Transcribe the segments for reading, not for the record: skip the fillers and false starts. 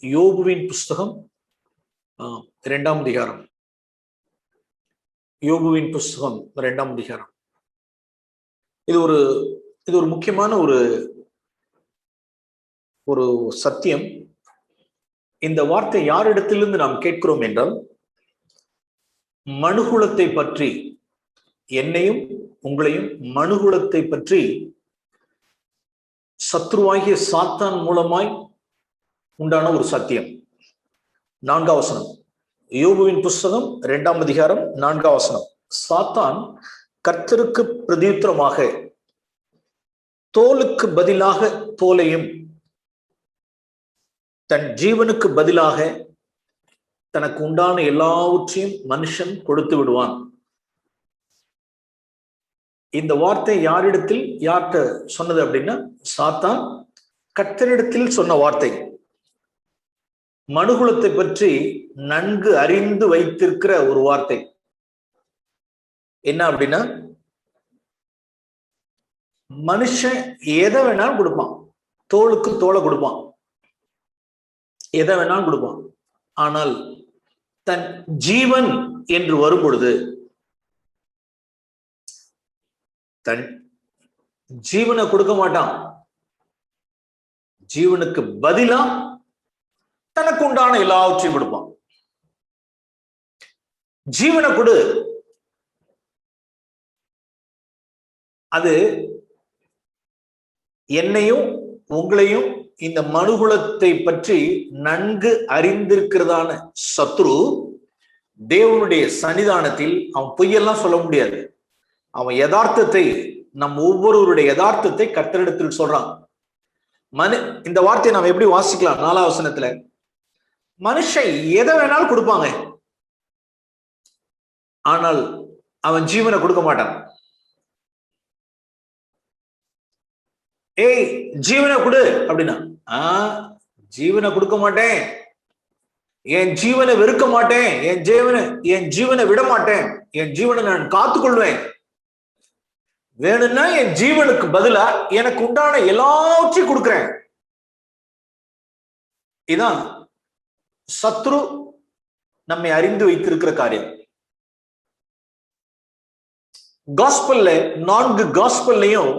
யோபுவின் புஸ்தகம் 2ஆம் அதிகாரம். யோபுவின் புஸ்தகம் 2ஆம் அதிகாரம். இது ஒரு முக்கியமான ஒரு சத்தியம். இந்த வார்த்தை யாரிடத்திலிருந்து நாம் கேட்கிறோம் என்றால், மனுகுலத்தை பற்றி, என்னையும் உங்களையும் மனுகுலத்தை பற்றி சத்ருவாகிய சாத்தான் மூலமாய் உண்டான ஒரு சத்தியம். 4ஆம் வசனம், யோபுவின் புஸ்தகம் 2ஆம் அதிகாரம் 4ஆம் வசனம். சாத்தான் கர்த்தருக்கு பிரதியுத்தரமாக தோலுக்கு பதிலாக தோலையும் தன் ஜீவனுக்கு பதிலாக தனக்கு உண்டான எல்லாவற்றையும் மனுஷன் கொடுத்து விடுவான். இந்த வார்த்தை யார்கிட்ட சொன்னது அப்படின்னா, சாத்தான் கர்த்தரிடத்தில் சொன்ன வார்த்தை. மனுகுலத்தை பற்றி நன்கு அறிந்து வைத்திருக்கிற ஒரு வார்த்தை. என்ன அப்படின்னா, மனுஷன் எதை வேணாலும் கொடுப்பான், தோளுக்கு தோலை கொடுப்பான், எதை வேணாலும் கொடுப்பான். ஆனால் தன் ஜீவன் என்று வரும் பொழுது தன் ஜீவனை கொடுக்க மாட்டான். ஜீவனுக்கு பதிலா தனக்கு உண்டான எல்லாவற்றையும் கொடுப்பான். ஜீவனை கொடு, அது என்னையும் உங்களையும் இந்த மனுகுலத்தை பற்றி நன்கு அறிந்திருக்கிறதான சத்ரு தேவனுடைய சன்னிதானத்தில் அவன் பொய்யெல்லாம் சொல்ல முடியாது. அவன் யதார்த்தத்தை, நம் ஒவ்வொருவருடைய யதார்த்தத்தை கர்த்தரிடத்தில் சொல்றான். இந்த வார்த்தையை நாம் எப்படி வாசிக்கலாம்? 4ஆம் வசனத்துல, மனுஷன் எதை வேணாலும் கொடுப்பாங்க, ஆனால் அவன் ஜீவனை கொடுக்க மாட்டான். ஏய், ஜீவனை கொடு அப்படின்னா, ஜீவனை கொடுக்க மாட்டேன், என் ஜீவனை வெறுக்க மாட்டேன், என் ஜீவனை விட மாட்டேன், என் ஜீவனை நான் காத்துக்கொள்வேன், வேணும்னா என் ஜீவனுக்கு பதிலா எனக்கு உண்டான எல்லாவற்றையும் கொடுக்கிறேன். இதான் சத்ரு நம்மை அறிந்து வைத்திருக்கிற காரியம். காஸ்பல்ல, 4 காஸ்பல்லையும்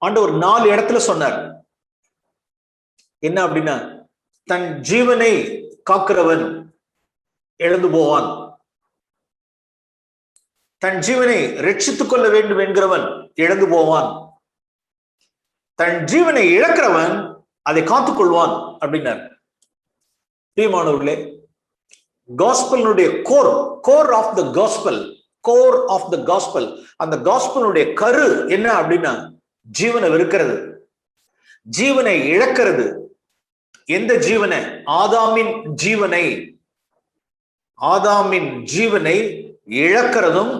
ஆண்டவர் 4 இடத்துல சொன்னார். என்ன அப்படின்னா, தன் ஜீவனை காக்கிறவன் இழந்து போவான், தன் ஜீவனை ரட்சித்துக் கொள்ள வேண்டும் என்கிறவன் இழந்து போவான், தன் ஜீவனை இழக்கிறவன் அதை காத்துக்கொள்வான் அப்படின்னார். பிரியமானவர்களே, காஸ்பலினுடைய கோர் ஆஃப் த காஸ்பல், அந்த காஸ்பலுடைய கரு என்ன அப்படின்னா, ஜீவனை வெறுக்கிறது, ஜீவனை இழக்கிறது. எந்த ஜீவனை? ஆதாமின் ஜீவனை இழக்கிறதும்,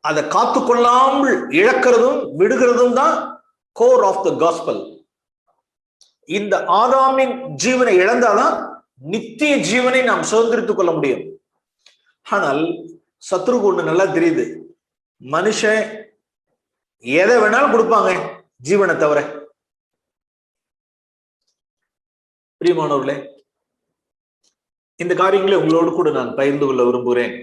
அதை காத்துக்கொள்ளாமல் இழக்கிறதும் விடுகிறதும் தான் கோர் ஆஃப் த காஸ்பல். இந்த ஆதாமின் ஜீவனை இழந்தாதான் நித்திய ஜீவனை நாம் சுதந்திரித்துக் கொள்ள முடியும். ஆனால் சத்ருக்கு ஒண்ணு நல்லா தெரியுது, மனுஷன் எதை வேணாலும் கொடுப்பாங்க ஜீவனை தவிர. பிரியமானவர்களே, இந்த காரியங்களை உங்களோடு கூட நான் பகிர்ந்து கொள்ள விரும்புகிறேன்.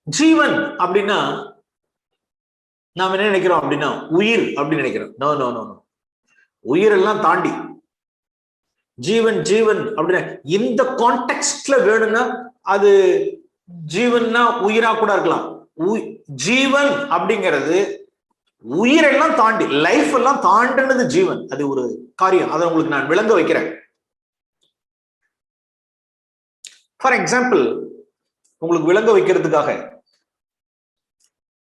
ஜீவன் அப்படின்னா நாம் என்ன நினைக்கிறோம் அப்படின்னா, உயிர் அப்படின்னு நினைக்கிறோம். நோ நோ நோ நோ, உயிரெல்லாம் தாண்டி ஜீவன் அப்படின்னா, இந்த கான்டெக்ஸ்ட்ல வேணும்னா அது ஜீவன்னா உயிரா கூட இருக்கலாம். ஜீவன் அப்படிங்கிறது உயிரெல்லாம் தாண்டி, லைஃப் எல்லாம் தாண்டினது ஜீவன். அது ஒரு காரியம், அதை உங்களுக்கு நான் விளங்க வைக்கிறேன். ஃபார் எக்ஸாம்பிள், உங்களுக்கு விளங்க வைக்கிறதுக்காக,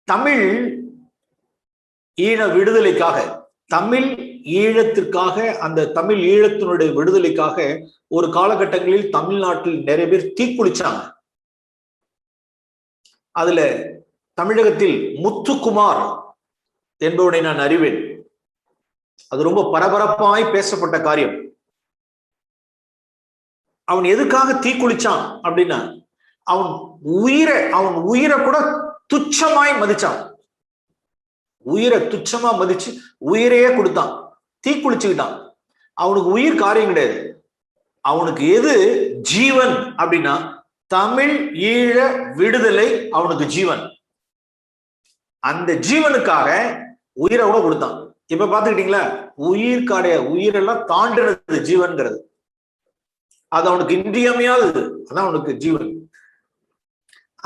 தமிழ் ஈழ விடுதலைக்காக, தமிழ் ஈழத்திற்காக, அந்த தமிழ் ஈழத்தினுடைய விடுதலைக்காக ஒரு காலகட்டங்களில் தமிழ்நாட்டில் நிறைய பேர் தீக்குளிச்சாங்க. அதுல தமிழகத்தில் முத்துக்குமார் என்பவனை நான் அறிவேன். அது ரொம்ப பரபரப்பாய் பேசப்பட்ட காரியம். அவன் எதுக்காக தீக்குளிச்சான் அப்படின்னா, அவன் உயிரை கூட துச்சமாய் மதிச்சான். உயிரை துச்சமா மதிச்சு உயிரையே கொடுத்தான், தீக்குளிச்சுக்கிட்டான். அவனுக்கு உயிர் காரியம் கிடையாது. அவனுக்கு எது ஜீவன் அப்படின்னா தமிழ் ஈழ விடுதலை அவனுக்கு ஜீவன். அந்த ஜீவனுக்காக உயிரை கூட கொடுத்தான். இப்ப பாத்துக்கிட்டீங்களா, உயிரெல்லாம் தாண்டினது ஜீவன்கிறது. அது அவனுக்கு இன்றியமையாதது, அதான் அவனுக்கு ஜீவன்.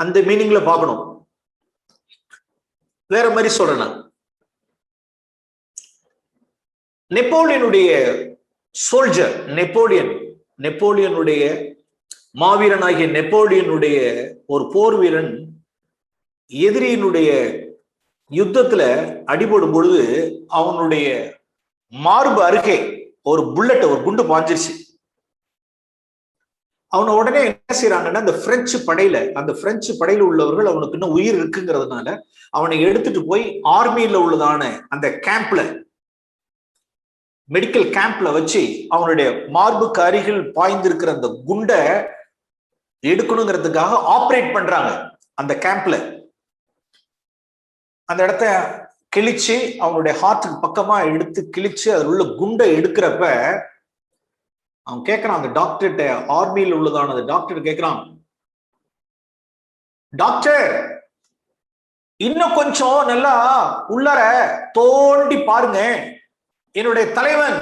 அந்த மீனிங்ல பார்க்கணும். வேற மாதிரி சொல்றேன், நெப்போலியனுடைய சோல்ஜர், நெப்போலியனுடைய மாவீரனாகிய நெப்போலியனுடைய ஒரு போர் வீரன் எதிரியினுடைய யுத்தத்துல அடிபடும் பொழுது அவனுடைய மார்பு அருகே ஒரு புல்லட், ஒரு குண்டு பாஞ்சிருச்சு. அவனை உடனே என்ன செய்யறாங்கன்னா, அந்த பிரெஞ்சு படையில உள்ளவர்கள் அவனுக்கு இன்னும் உயிர் இருக்குங்கிறதுனால அவனை எடுத்துட்டு போய் ஆர்மியில உள்ளதான அந்த கேம்ப்ல, மெடிக்கல் கேம்ப்ல வச்சு அவனுடைய மார்புக்கு அருகில் பாய்ந்திருக்கிற அந்த குண்டை எடுக்கணுங்கிறதுக்காக ஆப்ரேட் பண்றாங்க. அந்த கேம்ப்ல அந்த இடத்த கிழிச்சு அவனுடைய ஹார்ட்டுக்கு பக்கமா எடுத்து கிழிச்சு அதில் உள்ள குண்டை எடுக்கிறப்ப அவன் கேட்கிறான், அந்த டாக்டர்கிட்ட, ஆர்மியில் உள்ளதான அந்த டாக்டர் கேட்கிறான், டாக்டர் இன்னும் கொஞ்சம் நல்லா உள்ளார தோண்டி பாருங்க, என்னுடைய தலைவன்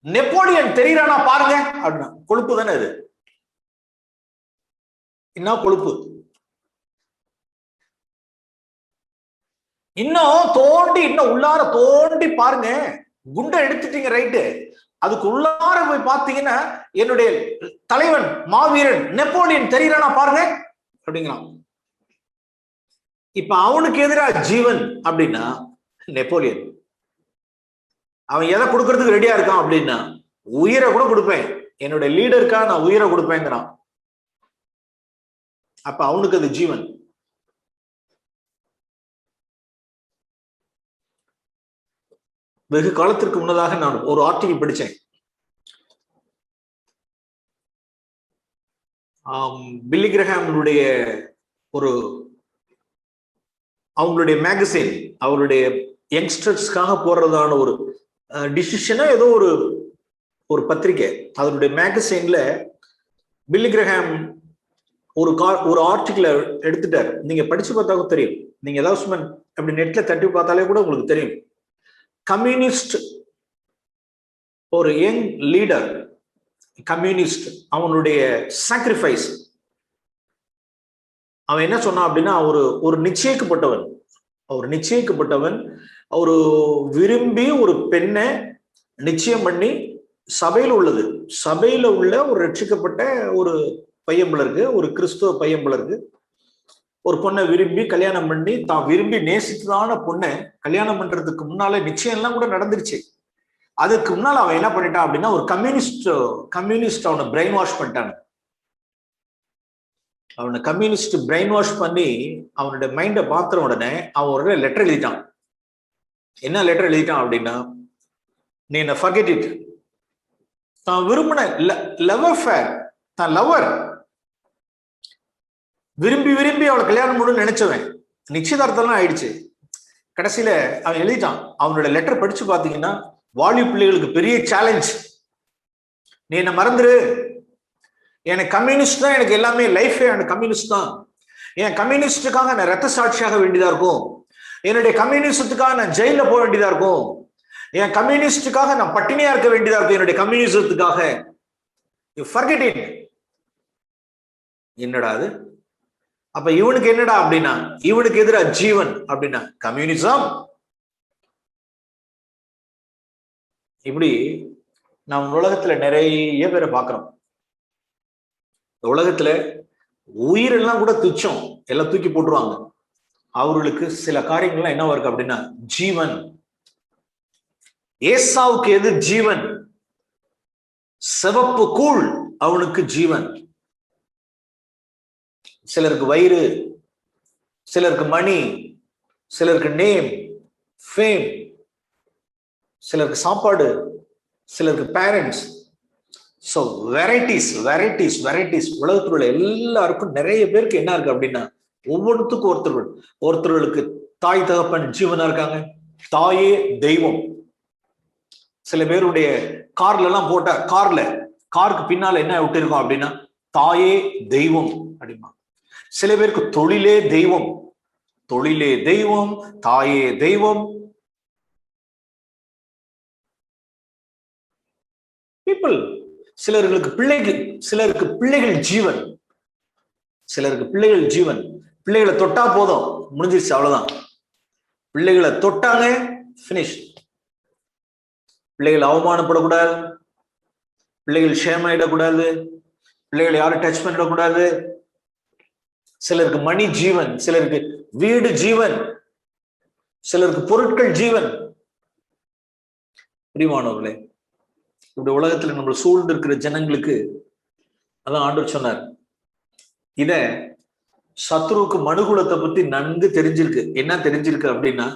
நெப்போலியன் தெரியறானா பாருங்க அப்படின்னா. கொழுப்பு தானே அது, என்ன கொழுப்பு. இன்னும் உள்ளார தோண்டி பாருங்க, குண்டை எடுத்துட்டீங்க ரைட்டு, அதுக்கு உள்ளார போய் பார்த்தீங்கன்னா என்னுடைய தலைவன் மாவீரன் நெப்போலியன் தெரியறானா பாருங்க அப்படிங்கிறான். இப்ப அவனுக்கு எதிராக ஜீவன் அப்படின்னா நெப்போலியன். அவன் எதை கொடுக்கறதுக்கு ரெடியா இருக்கான் அப்படின்னா, உயிரை கூட கொடுப்பேன், என்னுடைய லீடருக்கா நான் உயிரை கொடுப்பேங்கிறான். அப்ப அவனுக்கு அது ஜீவன். வெகு காலத்திற்கு முன்னதாக நான் ஒரு ஆர்டிகிள் படிச்சேன். பில்லி கிரஹாமுடைய ஒரு அவங்களுடைய மேகசின், அவருடைய யங்ஸ்டர்ஸ்க்காக போடுறதான ஒரு டிசிஷனா ஏதோ ஒரு பத்திரிகை, அதனுடைய மேகசின்ல பில்லி கிரஹாம் ஒரு ஆர்டிகிளை எடுத்துட்டார். நீங்க படிச்சு பார்த்தாலும் தெரியும், நீங்க ஏதாவது சும்மா அப்படி நெட்ல தட்டி பார்த்தாலே கூட உங்களுக்கு தெரியும். கம்யூனிஸ்ட், ஒரு யங் லீடர் கம்யூனிஸ்ட், அவனுடைய சாக்ரிஃபைஸ். அவன் என்ன சொன்னான் அப்படின்னா, ஒரு நிச்சயிக்கப்பட்டவன் ஒரு விரும்பி ஒரு பெண்ணை நிச்சயம் பண்ணி சபையில உள்ள ஒரு ரட்சிக்கப்பட்ட ஒரு பையம்பளருக்கு, ஒரு கிறிஸ்துவ பையம்பளருக்கு ஒரு பொண்ணை விரும்பி கல்யாணம் பண்ணி, தான் விரும்பி நேசித்ததான பொண்ணை கல்யாணம் பண்றதுக்கு முன்னால நிச்சயம் எல்லாம் கூட நடந்துருச்சு. அதுக்கு முன்னால அவன் என்ன பண்ணிட்டான் அப்படின்னா, ஒரு கம்யூனிஸ்ட் அவனை பிரெயின் வாஷ் பண்ணிட்டான். அவனை கம்யூனிஸ்ட் பிரெயின் வாஷ் பண்ணி அவனுடைய மைண்டை பாத்துற உடனே அவன் ஒரு லெட்டர் எழுதிட்டான். என்ன லெட்டர் எழுதிட்டான் அப்படின்னா, நீ என்ன ஃபர்கெட் இட், தான் விரும்பின லவ் அஃபேர், தான் லவர் விரும்பி அவளை கல்யாணம் பண்ணணும்னு நினைச்சவன், நிச்சயதார்த்தம்லாம் ஆயிடுச்சு. கடைசியில அவன் எழுதிட்டான். அவனோட லெட்டர் படிச்சு பாத்தீங்கன்னா, வாலிப பிள்ளைகளுக்கு பெரிய சேலஞ்ச். நீ என்ன மறந்துரு, எனக்கு கம்யூனிஸ்ட் தான் எனக்கு எல்லாமே, லைஃபே எனக்கு கம்யூனிஸ்ட் தான். என் கம்யூனிஸ்டுக்காக நான் ரத்த சாட்சியாக வேண்டியதா இருக்கும், என்னுடைய கம்யூனிசத்துக்காக நான் ஜெயில போக வேண்டியதா இருக்கும், என் கம்யூனிஸ்டுக்காக நான் பட்டினியா இருக்க வேண்டியதா இருக்கும், என்னுடைய கம்யூனிசத்துக்காக. You forget it. என்னடா அது? அப்ப இவனுக்கு என்னடா அப்படின்னா, இவனுக்கு எதிராக ஜீவன் அப்படின்னா கம்யூனிசம். இப்படி நாம் உலகத்துல நிறைய பேரை பார்க்கிறோம். உலகத்துல உயிரெல்லாம் கூட துச்சம், எல்லாம் தூக்கி போட்டுருவாங்க. அவர்களுக்கு சில காரியங்கள்லாம் என்னவா இருக்கு அப்படின்னா ஜீவன். ஏசாவுக்கு எது ஜீவன்? சிவப்பு கூழ் அவனுக்கு ஜீவன். சிலருக்கு வயிறு, சிலருக்கு மணி, சிலருக்கு நேம், ஃபேம், சிலருக்கு சாப்பாடு, சிலருக்கு பேரண்ட்ஸ். So varieties. உலகத்தில் உள்ள எல்லாருக்கும் நிறைய பேருக்கு என்ன இருக்கு அப்படின்னா, ஒவ்வொன்றுத்துக்கும் ஒருத்தர்களுக்கு தாய் தகப்பன் ஜீவனா இருக்காங்க. தாயே தெய்வம். சில பேருடைய கார்ல எல்லாம் போட்ட காருக்கு பின்னால என்ன விட்டுருக்கோம் அப்படின்னா தாயே தெய்வம் அப்படிமா. சில பேருக்கு தொழிலே தெய்வம், தொழிலே தெய்வம், தாயே தெய்வம். பீப்புள், சிலருக்கு பிள்ளைகள் ஜீவன், சிலருக்கு பிள்ளைகள் ஜீவன். பிள்ளைகளை தொட்டா போதும், முடிஞ்சிருச்சு, அவ்வளவுதான். பிள்ளைகளை தொட்டாங்க, பினிஷ். பிள்ளைகள் அவமானப்படக்கூடாது, பிள்ளைகள் ஷேமாயிடக்கூடாது, பிள்ளைகளை யாரும் டச் பண்ணிடக்கூடாது. சிலருக்கு மணி ஜீவன், சிலருக்கு வீடு ஜீவன், சிலருக்கு பொருட்கள் ஜீவன். பிரியமானவர்களே, இந்த உலகத்துல நம்ம சூழ்ந்து இருக்கிற ஜனங்களுக்கு அதான் ஆண்டவர் சொன்னார். இத சத்ருவுக்கு மனுகுலத்தை பத்தி நன்கு தெரிஞ்சிருக்கு. என்ன தெரிஞ்சிருக்கு அப்படின்னா,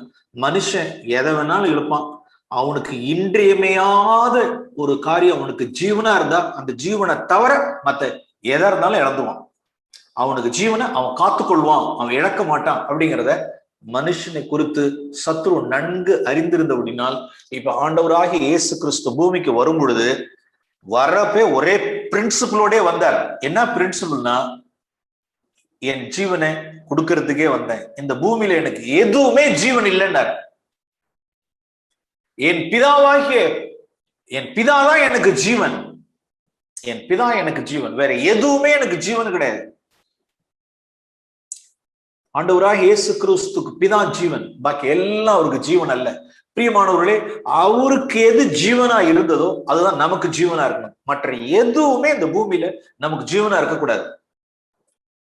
மனுஷன் எதை வேணாலும் இழுப்பான். அவனுக்கு இன்றியமையாத ஒரு காரியம் அவனுக்கு ஜீவனா இருந்தா அந்த ஜீவனை தவிர மத்த எதா இருந்தாலும் இழந்துவான். அவனுக்கு ஜீவனை அவன் காத்துக்கொள்வான், அவன் இழக்க மாட்டான் அப்படிங்கிறத மனுஷனை குறித்து சத்ரு நன்கு அறிந்திருந்த அப்படின்னால், இப்ப ஆண்டவராகிய இயேசு கிறிஸ்து பூமிக்கு வரும் பொழுது வரப்பே ஒரே பிரின்சிபிளோட வந்தார். என்ன பிரின்சிபிள்னா, என் ஜீவனை கொடுக்கறதுக்கே வந்தேன். இந்த பூமியில எனக்கு எதுவுமே ஜீவன் இல்லைன்னார். என் பிதாதான் எனக்கு ஜீவன், என் பிதா எனக்கு ஜீவன், வேற எதுவுமே எனக்கு ஜீவன் கிடையாது. ஆண்டவராக இயேசு கிறிஸ்துக்கு பிதா ஜீவன், பாக்கி எல்லாம் அவருக்கு ஜீவன் அல்ல. பிரியமானவர்களே, அவருக்கு எது ஜீவனா இருந்ததோ அதுதான் நமக்கு ஜீவனா இருக்கணும். மற்ற எதுவுமே இந்த பூமியில நமக்கு ஜீவனா இருக்கக்கூடாது.